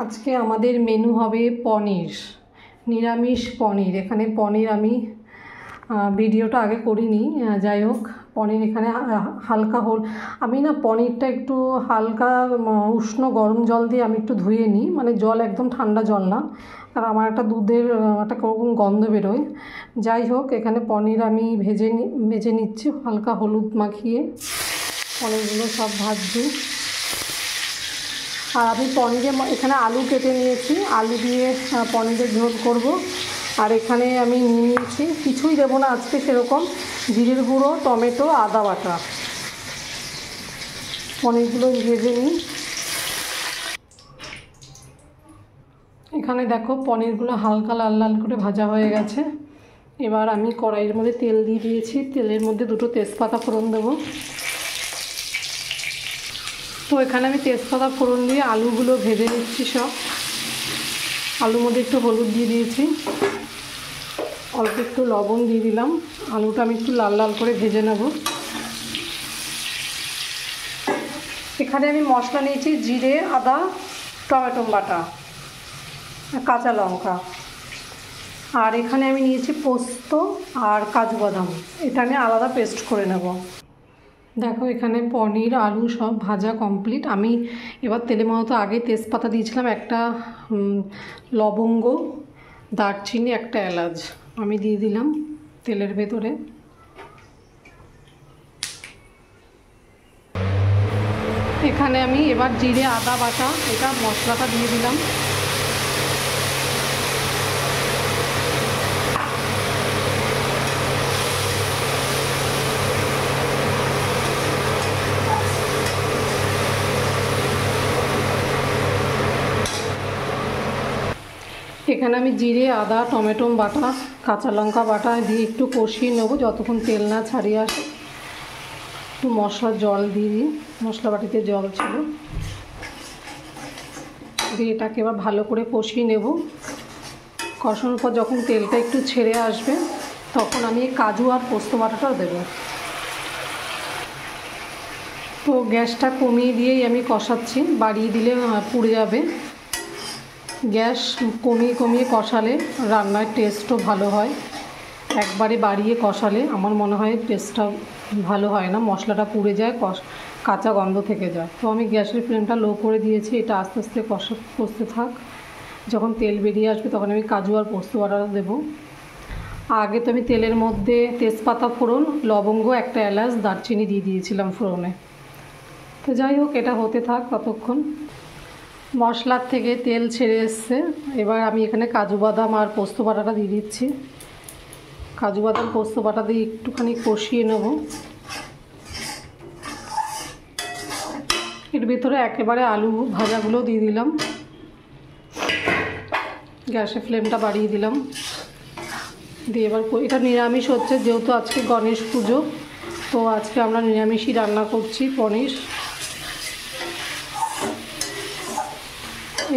আজকে আমাদের মেনু হবে পনির, নিরামিষ পনির। এখানে পনির আমি ভিডিওটা আগে করিনি, যাই হোক পনির এখানে হালকা আমি না পনিরটা একটু হালকা উষ্ণ গরম জল দিয়ে আমি একটু ধুয়ে নিই, মানে জল একদম ঠান্ডা জল না, আর আমার একটা দুধের একটা কোরকম গন্ধ বেরোয়। যাই হোক এখানে পনির আমি ভেজে নিচ্ছি হালকা হলুদ মাখিয়ে। পনিরগুলো সব ভাজছি। আর আমি পনিরে এখানে আলু কেটে নিয়েছি, আলু দিয়ে পনিরের ঝোল করব। আর এখানে আমি নিয়ে নিয়েছি, কিছুই দেবো না আজকে সেরকম, জিরের গুঁড়ো, টমেটো, আদা বাটা। পনিরগুলো ভেজে নিই। এখানে দেখো পনিরগুলো হালকা লাল লাল করে ভাজা হয়ে গেছে। এবার আমি কড়াইয়ের মধ্যে তেল দিয়ে দিয়েছি, তেলের মধ্যে দুটো তেজপাতা ফোড়ন দেবো। তো এখানে আমি তেজপাতা ফোড়ন দিয়ে আলুগুলো ভেজে নিচ্ছি সব। আলুর মধ্যে একটু হলুদ দিয়ে দিয়েছি, অল্প একটু লবণ দিয়ে দিলাম। আলুটা আমি একটু লাল লাল করে ভেজে নেব। এখানে আমি মশলা নিয়েছি জিরে, আদা, টমেটো বাটা, কাঁচা লঙ্কা। আর এখানে আমি নিয়েছি পোস্ত আর কাজু বাদাম, এটা আমি আলাদা পেস্ট করে নেব। দেখো এখানে পনির আলু সব ভাজা কমপ্লিট। আমি এবার তেলের মতো আগে তেজপাতা দিয়েছিলাম, একটা লবঙ্গ, দারচিনি, একটা এলাচ আমি দিয়ে দিলাম তেলের ভেতরে। এখানে আমি এবার জিরে আদা বাটা এটা মশলাটা দিয়ে দিলাম। এখানে আমি জিরে, আদা, টমেটো বাটা, কাঁচা লঙ্কা বাটা দিয়ে একটু কষিয়ে নেবো যতক্ষণ তেল না ছাড়িয়ে আসে। একটু মশলার জল দিয়ে দিই, মশলা বাটিতে জল ছিল, দিয়ে এটাকে এবার ভালো করে কষিয়ে নেব। কষানোর পর যখন তেলটা একটু ছেড়ে আসবে তখন আমি কাজু আর পোস্ত বাটাটা দেবো। তো গ্যাসটা কমিয়ে দিয়েই আমি কষাচ্ছি, বাড়িয়ে দিলে পুড়ে যাবে। গ্যাস কমিয়ে কমিয়ে কষালে রান্নার টেস্টও ভালো হয়, একবারে বাড়িয়ে কষালে আমার মনে হয় টেস্টটা ভালো হয় না, মশলাটা পুড়ে যায়, কাঁচা গন্ধ থেকে যায়। তো আমি গ্যাসের ফ্লেমটা লো করে দিয়েছি, এটা আস্তে আস্তে কষতে থাক। যখন তেল বেরিয়ে আসবে তখন আমি কাজু আর পোস্ত বাটাটা দেবো। আগে তো আমি তেলের মধ্যে তেজপাতা ফোড়ন, লবঙ্গ, একটা এলাচ, দারচিনি দিয়ে দিয়েছিলাম ফোড়নে। তো যাই হোক এটা হতে থাক ততক্ষণ। মশলার থেকে তেল ছেড়ে এসছে, এবার আমি এখানে কাজু বাদাম আর পোস্ত বাটাটা দিয়ে দিচ্ছি। কাজু বাদাম পোস্ত বাটা দিয়ে একটুখানি কষিয়ে নেব। এর ভিতরে একেবারে আলু ভাজাগুলো দিয়ে দিলাম। গ্যাসের ফ্লেমটা বাড়িয়ে দিলাম, দিয়ে এবার এটা নিরামিষ হচ্ছে যেহেতু আজকে গণেশ পুজো, তো আজকে আমরা নিরামিষই রান্না করছি পনির।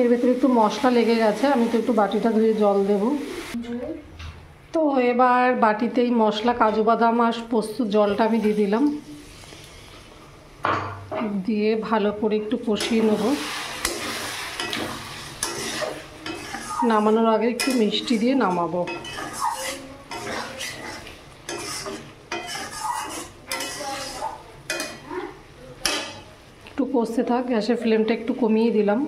এর ভেতরে একটু মশলা লেগে গেছে, আমি তো একটু বাটিটা ধুয়ে জল দেব। তো এবার বাটিতেই মশলা, কাজু বাদাম আর পোস্ত জলটা আমি দিয়ে দিলাম, দিয়ে ভালো করে একটু কষিয়ে নেব। নামানোর আগে একটু মিষ্টি দিয়ে নামাবো। একটু কষতে থাক, গ্যাসের ফ্লেমটা একটু কমিয়ে দিলাম।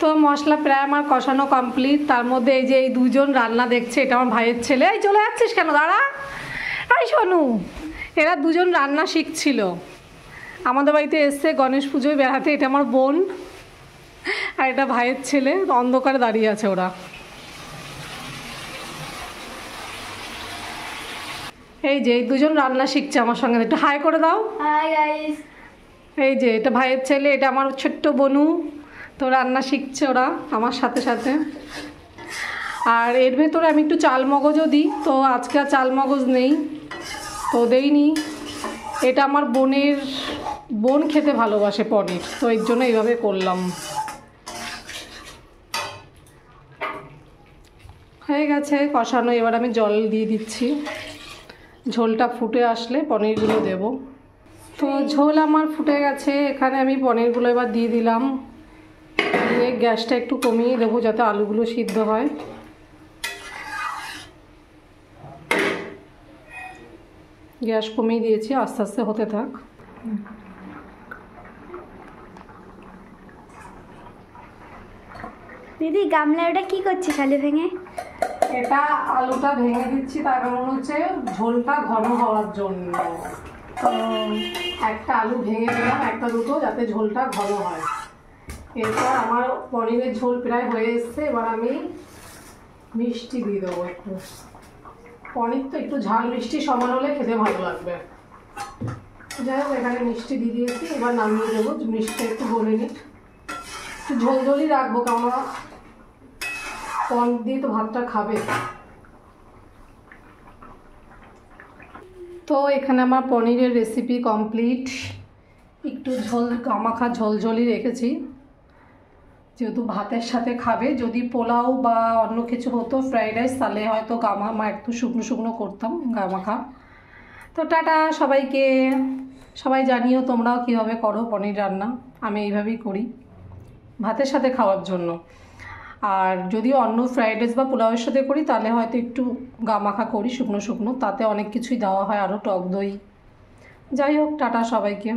তো মশলা প্রায় আমার কষানো কমপ্লিট। তার মধ্যে এই যে এই দুজন রান্না দেখছে, এটা আমার ভাইয়ের ছেলে। এই চলে যাচ্ছিস কেন, দাঁড়া। এই শোনু, এরা দুজন রান্না শিখছিল, আমাদের বাড়িতে এসছে গণেশ পুজোয় বেড়াতে। এটা আমার বোন আর এটা ভাইয়ের ছেলে, অন্ধকারে দাঁড়িয়ে আছে ওরা। এই যে এই দুজন রান্না শিখছে আমার সঙ্গে, একটু হাই করে দাও। Hi guys. এই যে এটা ভাইয়ের ছেলে, এটা আমার ছোট্ট বোনু। তো রান্না শিখছে ওরা আমার সাথে সাথে। আর এর ভেতরে আমি একটু চাল মগজও দিই, তো আজকে আর চাল মগজ নেই তো দেইনি। এটা আমার বোন খেতে ভালোবাসে পনির, তো এর জন্য এইভাবে করলাম। হয়ে গেছে কষানো, এবার আমি জল দিয়ে দিচ্ছি। ঝোলটা ফুটে আসলে পনিরগুলো দেব। তো ঝোল আমার ফুটে গেছে, এখানে আমি পনিরগুলো এবার দিয়ে দিলাম। দিয়ে গ্যাসটা একটু কমিয়ে দেবো যাতে আলুগুলো সিদ্ধ হয়। গ্যাস কমিয়ে দিয়েছি, আস্তে আস্তে হতে থাক। দিদি গামলা ওটা কি করছিস আলু ভেঙে? এটা আলুটা ভেঙে দিচ্ছি তার কারণ হচ্ছে ঝোলটা ঘন হওয়ার জন্য। তো একটা আলু ভেঙে দিলাম, একটা দুটো, যাতে ঝোলটা ঘন হয়। এরপর আমার পনিরের ঝোল প্রায় হয়ে এসছে। এবার আমি মিষ্টি দিয়ে দেবো একটু। পনির তো একটু ঝাল মিষ্টি সমান হলে খেতে ভালো লাগবে। যাই হোক, এখানে মিষ্টি দিয়ে দিয়েছি। এবার নামিয়ে দেবো, মিষ্টিটা একটু গলে নিই। একটু ঝোল ঝোলই রাখবো, কেননা পনির দিয়ে তো ভাতটা খাবে। তো এখানে আমার পনিরের রেসিপি কমপ্লিট। একটু ঝোল গামাখা ঝোলঝোলই রেখেছি, যেহেতু ভাতের সাথে খাবে। যদি পোলাও বা অন্য কিছু হতো, ফ্রাইড রাইস, তাহলে হয়তো একটু শুকনো শুকনো করতাম গামাখা। তো টাটা সবাইকে। সবাই জানিও তোমরাও কীভাবে করো পনির রান্না। আমি এইভাবেই করি ভাতের সাথে খাওয়ার জন্য। আর যদি অন্য ফ্রাইড রাইস বা পোলাওয়ের সাথে করি, তাহলে হয়তো একটু গামাখা করি শুকনো শুকনো, তাতে অনেক কিছুই দেওয়া হয়, আরও টক দই। যাই হোক, টাটা সবাইকে।